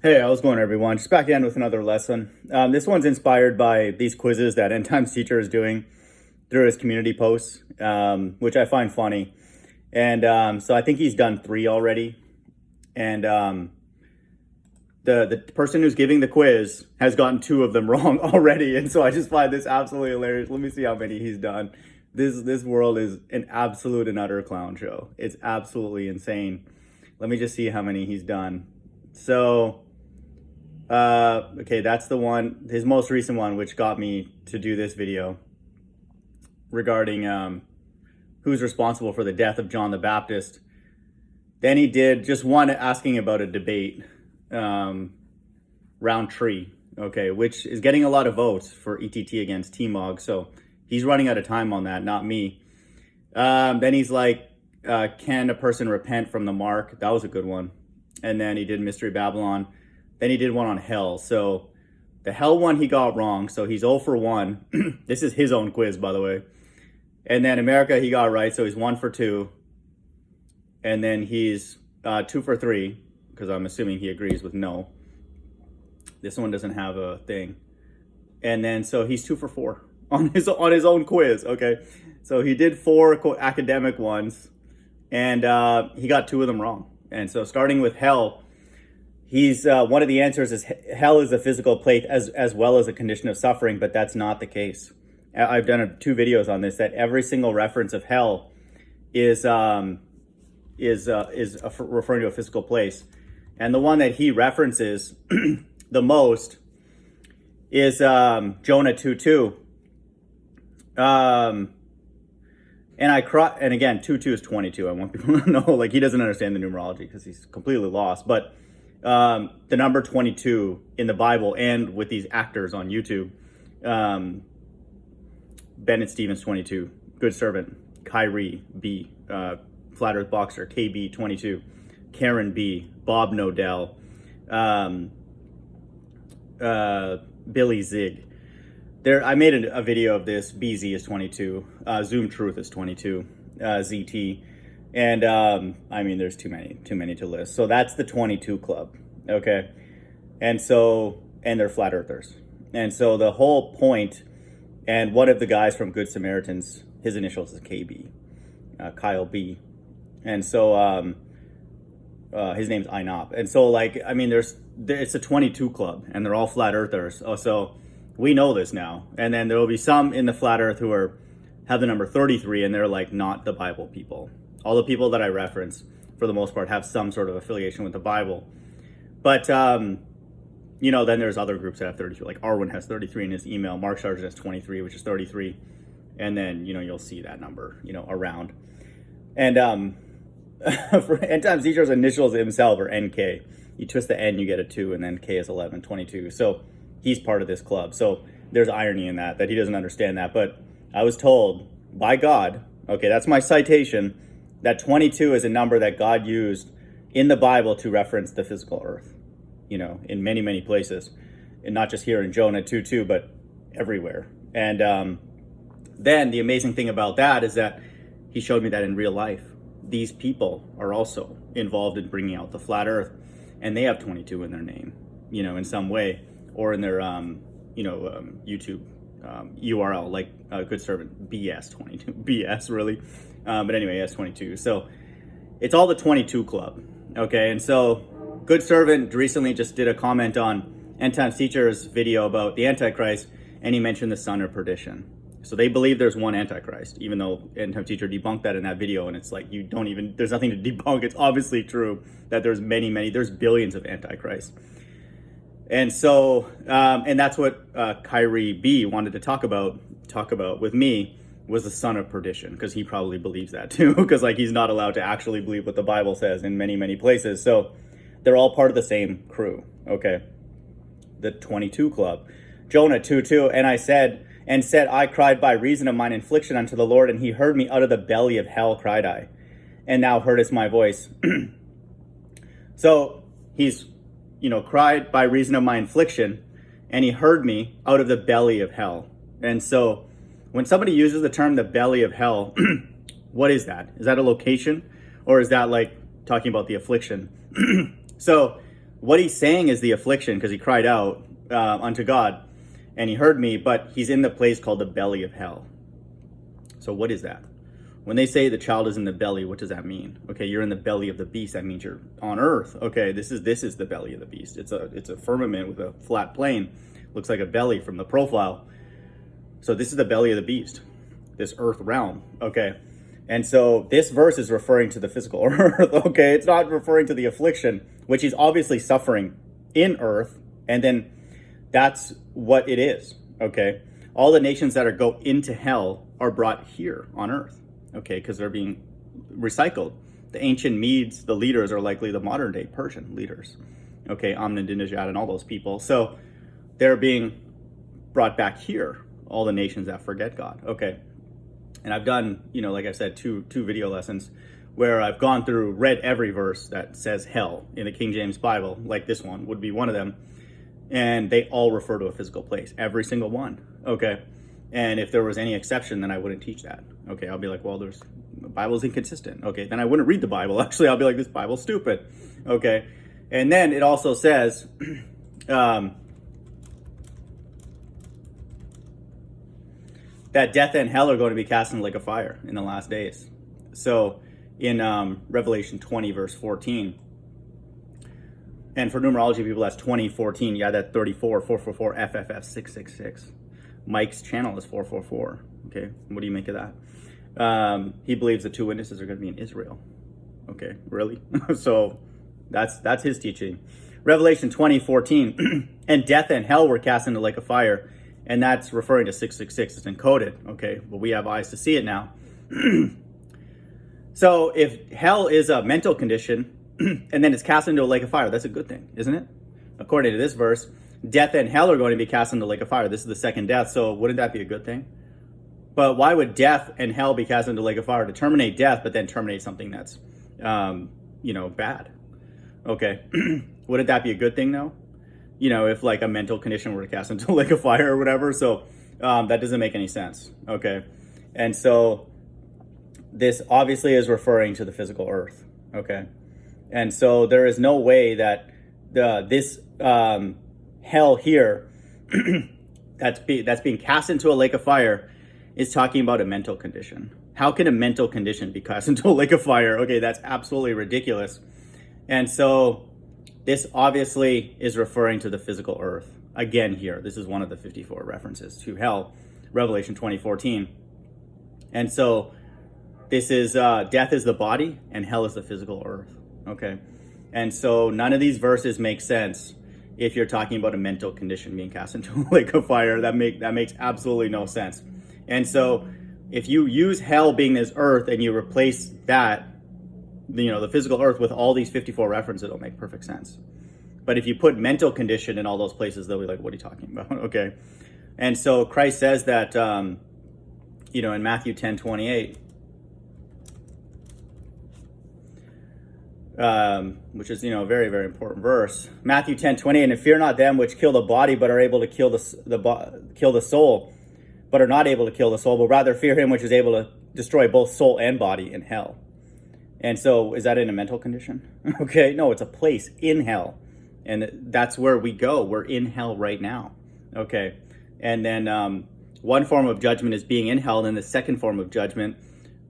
Hey, how's it going, everyone? Just back in with another lesson. This one's inspired by these quizzes that End Times Teacher is doing through his community posts, which I find funny. And so I think he's done 3 already. And the person who's giving the quiz has gotten 2 of them wrong already. And so I just find this absolutely hilarious. Let me see how many he's done. This world is an absolute and utter clown show. It's absolutely insane. Let me just see how many he's done. So... okay, that's the one, his most recent one, which got me to do this video regarding who's responsible for the death of John the Baptist. Then he did just one asking about a debate, Roundtree, okay, which is getting a lot of votes for ETT against T-Mog, so he's running out of time on that, not me. Then he's like, can a person repent from the mark? That was a good one. And then he did Mystery Babylon. Then he did one on hell. So the hell one he got wrong. So he's 0 for 1. This is his own quiz, by the way. And then America he got right. So he's 1 for 2. And then he's 2 for 3. Because I'm assuming he agrees with no. This one doesn't have a thing. And then so he's 2 for 4 on his own quiz. Okay. So he did 4 academic ones. And he got 2 of them wrong. And so starting with hell... He's one of the answers is hell is a physical place as well as a condition of suffering, but that's not the case. I've done 2 videos on this, that every single reference of hell is referring to a physical place, and the one that he references the most is Jonah 2:2. And again, 2:2 is 22. I want people to know, like, he doesn't understand the numerology because he's completely lost, but. The number 22 in the Bible and with these actors on YouTube, Bennett Stevens 22, Good Servant, Kyrie B, Flat Earth Boxer, KB 22, Karen B, Bob Nodell, Billy Zig. I made a video of this. BZ is 22, Zoom Truth is 22, ZT. And I mean, there's too many to list. So that's the 22 club, okay? And they're flat earthers. And so the whole point, and one of the guys from Good Samaritans, his initials is KB, Kyle B. And so his name's Einop. And so, like, I mean, it's a 22 club, and they're all flat earthers. So we know this now. And then there will be some in the flat earth who have the number 33, and they're like not the Bible people. All the people that I reference, for the most part, have some sort of affiliation with the Bible. But, then there's other groups that have 33. Like Arwin has 33 in his email. Mark Sargent has 23, which is 33. And then, you'll see that number, around. And for End Times Teacher's initials himself are NK. You twist the N, you get a 2, and then K is 11, 22. So he's part of this club. So there's irony in that he doesn't understand that. But I was told by God, okay, that's my citation, that 22 is a number that God used in the Bible to reference the physical earth, in many, many places. And not just here in Jonah 2:2, but everywhere. And then the amazing thing about that is that he showed me that in real life, these people are also involved in bringing out the flat earth. And they have 22 in their name, in some way, or in their, YouTube URL, like Good Servant, BS 22, BS really. But anyway, S22. So it's all the 22 club. Okay. And so Good Servant recently just did a comment on End Times Teacher's video about the Antichrist, and he mentioned the son of perdition. So they believe there's one Antichrist, even though End Times Teacher debunked that in that video. And it's like, there's nothing to debunk. It's obviously true that there's there's billions of Antichrists. And so, and that's what Kyrie B wanted to talk about with me, was the son of perdition, because he probably believes that too, because like he's not allowed to actually believe what the Bible says in many, many places. So they're all part of the same crew, okay? The 22 club. Jonah 2:2, and I said, I cried by reason of mine affliction unto the Lord, and he heard me out of the belly of hell, cried I, and thou heardest my voice. So he's, cried by reason of my affliction, and he heard me out of the belly of hell. And so when somebody uses the term the belly of hell, what is that? Is that a location? Or is that like talking about the affliction? So what he's saying is the affliction, because he cried out unto God, and he heard me, but he's in the place called the belly of hell. So what is that? When they say the child is in the belly, what does that mean? Okay, you're in the belly of the beast. That means you're on earth. Okay, this is the belly of the beast. It's a firmament with a flat plane. Looks like a belly from the profile. So this is the belly of the beast, this earth realm. Okay, and so this verse is referring to the physical earth. Okay, it's not referring to the affliction, which he's obviously suffering in earth, and then that's what it is. Okay, all the nations that go into hell are brought here on earth. Okay, because they're being recycled. The ancient Medes, the leaders, are likely the modern day Persian leaders. Okay, Ahmadinejad and all those people. So they're being brought back here, all the nations that forget God. Okay, and I've done, like I said, two video lessons where I've gone through, read every verse that says hell in the King James Bible, like this one would be one of them. And they all refer to a physical place, every single one. Okay. And if there was any exception, then I wouldn't teach that. Okay, I'll be like, well, the Bible's inconsistent. Okay, then I wouldn't read the Bible. Actually, I'll be like, this Bible's stupid. Okay, and then it also says, that death and hell are going to be cast in the lake of fire in the last days. So in Revelation 20, verse 14, and for numerology people, that's 2014. Yeah, that 34, 444, FFF 666. Mike's channel is 444. Okay, what do you make of that? He believes the two witnesses are going to be in Israel. Okay, really? So that's his teaching. Revelation 20:14, and death and hell were cast into the lake of fire, and that's referring to 666. It's encoded. Okay, but we have eyes to see it now. So if hell is a mental condition, and then it's cast into a lake of fire, that's a good thing, isn't it? According to this verse, death and hell are going to be cast into the lake of fire. This is the second death, so wouldn't that be a good thing? But why would death and hell be cast into the lake of fire? To terminate death, but then terminate something that's, bad. Okay, wouldn't that be a good thing though? If like a mental condition were to cast into the lake of fire or whatever. So that doesn't make any sense. Okay, and so this obviously is referring to the physical earth. Okay, and so there is no way that this hell here that's being cast into a lake of fire is talking about a mental condition. How can a mental condition be cast into a lake of fire? Okay, that's absolutely ridiculous. And so this obviously is referring to the physical earth. Again here, this is one of the 54 references to hell, Revelation 20:14. And so this is, death is the body and hell is the physical earth. Okay, and so none of these verses make sense if you're talking about a mental condition being cast into a lake of fire. That makes absolutely no sense. And so if you use hell being this earth and you replace that, the physical earth with all these 54 references, it'll make perfect sense. But if you put mental condition in all those places, they'll be like, what are you talking about? Okay. And so Christ says that, in Matthew 10:28, which is, a very, very important verse. Matthew 10:28, and fear not them which kill the body, but are able to kill the soul, but are not able to kill the soul, but rather fear him which is able to destroy both soul and body in hell. And so is that in a mental condition? Okay, no, it's a place in hell. And that's where we go. We're in hell right now. Okay, and then one form of judgment is being in hell, and then the second form of judgment,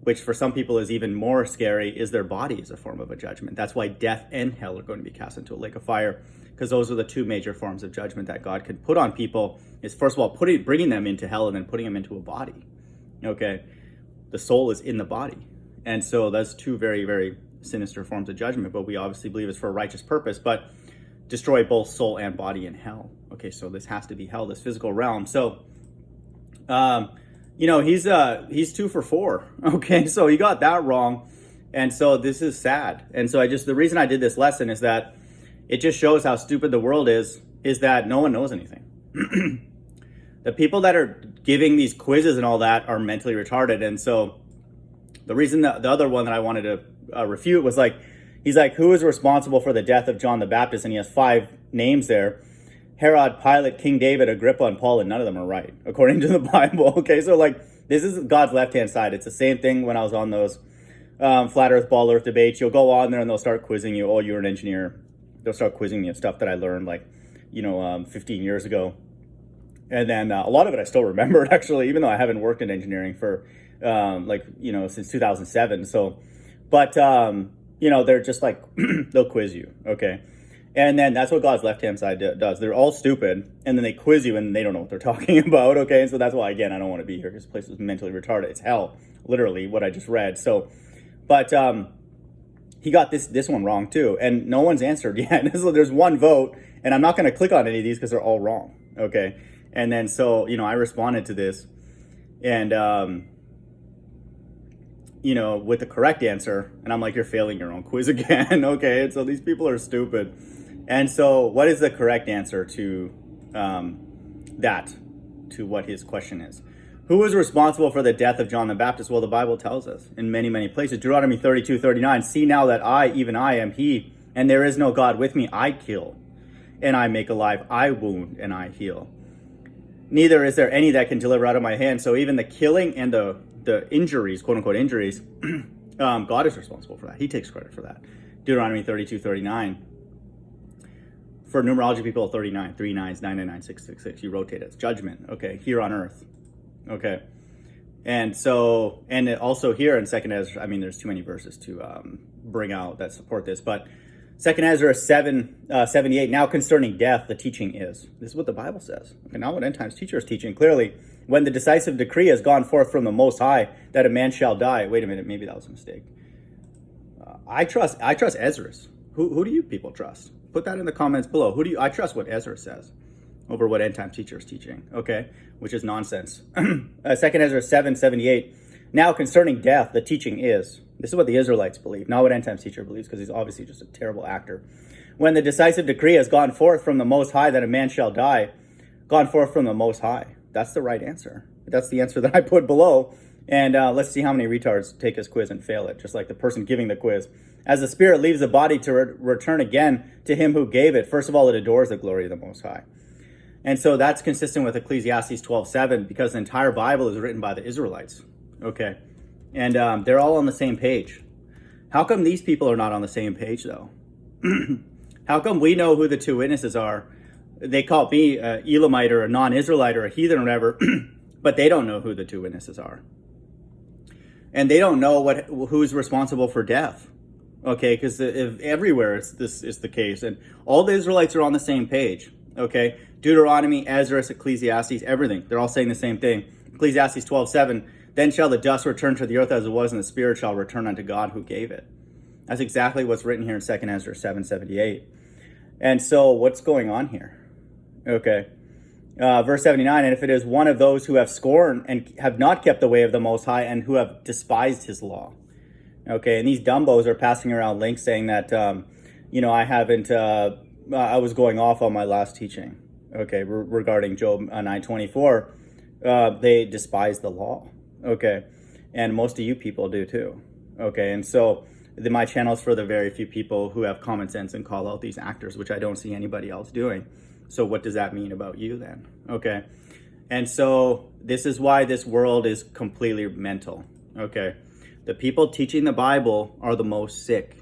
which for some people is even more scary, is their body is a form of a judgment. That's why death and hell are going to be cast into a lake of fire, because those are the two major forms of judgment that God can put on people. Is first of all bringing them into hell, and then putting them into a body. Okay, the soul is in the body, and so that's two very, very sinister forms of judgment. But we obviously believe it's for a righteous purpose. But destroy both soul and body in hell. Okay, so this has to be hell, this physical realm. So, he's 2 for 4. Okay, so he got that wrong, and so this is sad. And so the reason I did this lesson is that it just shows how stupid the world is that no one knows anything. The people that are giving these quizzes and all that are mentally retarded. And so the reason that the other one that I wanted to refute was he's like, who is responsible for the death of John the Baptist? And he has 5 names there: Herod, Pilate, King David, Agrippa, and Paul, and none of them are right, according to the Bible. Okay, so this is God's left-hand side. It's the same thing when I was on those flat earth, ball earth debates. You'll go on there and they'll start quizzing you. Oh, you're an engineer. they'll start quizzing me of stuff that I learned 15 years ago. And then a lot of it I still remembered, actually, even though I haven't worked in engineering for since 2007. So, but they're just like, they'll quiz you. Okay. And then that's what God's left-hand side does. They're all stupid, and then they quiz you, and they don't know what they're talking about, okay? And so that's why, again, I don't want to be here, because this place is mentally retarded. It's hell, literally, what I just read. So, but he got this one wrong, too, and no one's answered yet. So there's one vote, and I'm not going to click on any of these because they're all wrong, okay? And then so, I responded to this, and, with the correct answer, and I'm like, you're failing your own quiz again, okay? And so these people are stupid. And so what is the correct answer to to what his question is? Who was responsible for the death of John the Baptist? Well, the Bible tells us in many, many places. Deuteronomy 32:39, see now that I, even I, am he, and there is no God with me. I kill, and I make alive. I wound, and I heal. Neither is there any that can deliver out of my hand. So even the killing and the injuries, quote unquote injuries, God is responsible for that. He takes credit for that. Deuteronomy 32:39. For numerology people, 39, 3 9s, 999, 666. You rotate it. It's judgment, okay, here on earth, okay. And so, and also here in Second Ezra, there's too many verses to bring out that support this, but Second Ezra 7:78. Now concerning death, the teaching is. This is what the Bible says. Okay, not what end times teacher is teaching. Clearly, when the decisive decree has gone forth from the Most High that a man shall die. Wait a minute, maybe that was a mistake. I trust Ezra's. Who do you people trust? Put that in the comments below. I trust what Ezra says over what end time teacher is teaching, okay? Which is nonsense. 2 Ezra 7:78. Now concerning death, the teaching is. This is what the Israelites believe, not what end times teacher believes, because he's obviously just a terrible actor. When the decisive decree has gone forth from the Most High that a man shall die, gone forth from the Most High. That's the right answer. That's the answer that I put below. And let's see how many retards take this quiz and fail it, just like the person giving the quiz. As the spirit leaves the body to return again to him who gave it, first of all, it adores the glory of the Most High. And so that's consistent with Ecclesiastes 12:7, because the entire Bible is written by the Israelites. Okay. And they're all on the same page. How come these people are not on the same page, though? How come we know who the two witnesses are? They call me an Elamite or a non-Israelite or a heathen or whatever, but they don't know who the two witnesses are. And they don't know who's responsible for death. Okay, because everywhere this is the case. And all the Israelites are on the same page. Okay, Deuteronomy, Ezra, Ecclesiastes, everything. They're all saying the same thing. Ecclesiastes 12:7, then shall the dust return to the earth as it was, and the spirit shall return unto God who gave it. That's exactly what's written here in 2 Ezra 7:78. And so what's going on here? Okay, verse 79, and if it is one of those who have scorned and have not kept the way of the Most High and who have despised his law. Okay, and these dumbos are passing around links saying that, I haven't, I was going off on my last teaching, okay, regarding Job 9:24. They despise the law, okay, and most of you people do too, okay, and so my channel is for the very few people who have common sense and call out these actors, which I don't see anybody else doing. So what does that mean about you then, okay? And so this is why this world is completely mental, okay? The people teaching the Bible are the most sick.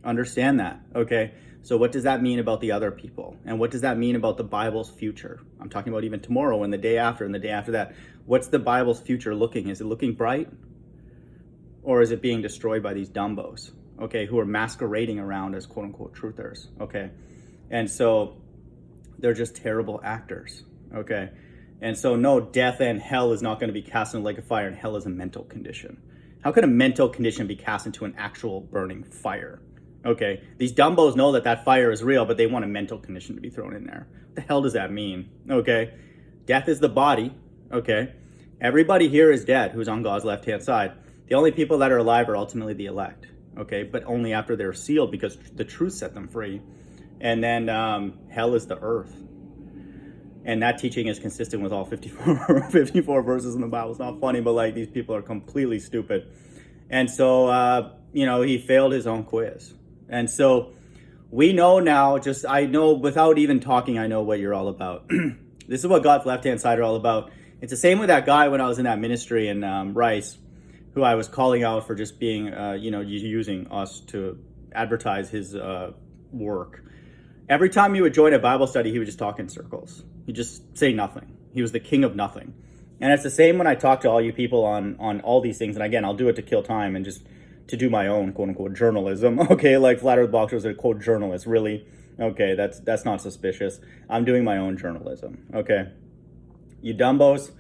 Understand that, okay? So what does that mean about the other people? And what does that mean about the Bible's future? I'm talking about even tomorrow and the day after and the day after that. What's the Bible's future looking? Is it looking bright? Or is it being destroyed by these dumbos, okay, who are masquerading around as quote-unquote truthers, okay? And so they're just terrible actors, okay? And so no, death and hell is not going to be cast in the lake of fire, and hell is a mental condition. How can a mental condition be cast into an actual burning fire? Okay, these dumbos know that fire is real, but they want a mental condition to be thrown in there. What the hell does that mean? Okay, death is the body. Okay, everybody here is dead who's on God's left-hand side. The only people that are alive are ultimately the elect. Okay, but only after they're sealed, because the truth set them free. And then hell is the earth. And that teaching is consistent with all 54 verses in the Bible. It's not funny, but these people are completely stupid. And so, he failed his own quiz. And so we know now, I know without even talking, I know what you're all about. This is what God's left-hand side are all about. It's the same with that guy when I was in that ministry in Rice, who I was calling out for just being, using us to advertise his work. Every time he would join a Bible study, he would just talk in circles. He'd just say nothing. He was the king of nothing. And it's the same when I talk to all you people on all these things. And again, I'll do it to kill time and just to do my own quote unquote journalism. Okay, like Flat Earth Box was a quote journalist. Really? Okay, that's not suspicious. I'm doing my own journalism. Okay. You dumbos,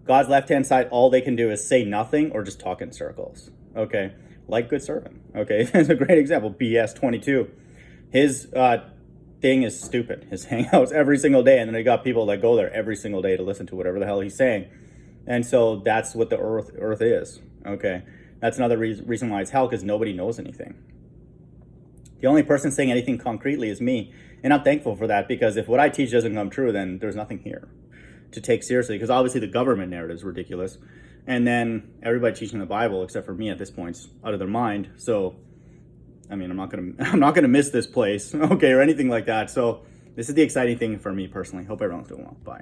God's left-hand side, all they can do is say nothing or just talk in circles. Okay. Like good servant. Okay. That's a great example. BS 22. His thing is stupid. His hangouts every single day. And then they got people that go there every single day to listen to whatever the hell he's saying. And so that's what the earth is. Okay. That's another reason why it's hell, because nobody knows anything. The only person saying anything concretely is me. And I'm thankful for that, because if what I teach doesn't come true, then there's nothing here to take seriously, because obviously the government narrative is ridiculous. And then everybody teaching the Bible, except for me at this point, is out of their mind. So, I mean, I'm not gonna miss this place, okay, or anything like that. So this is the exciting thing for me personally. Hope everyone's doing well. Bye.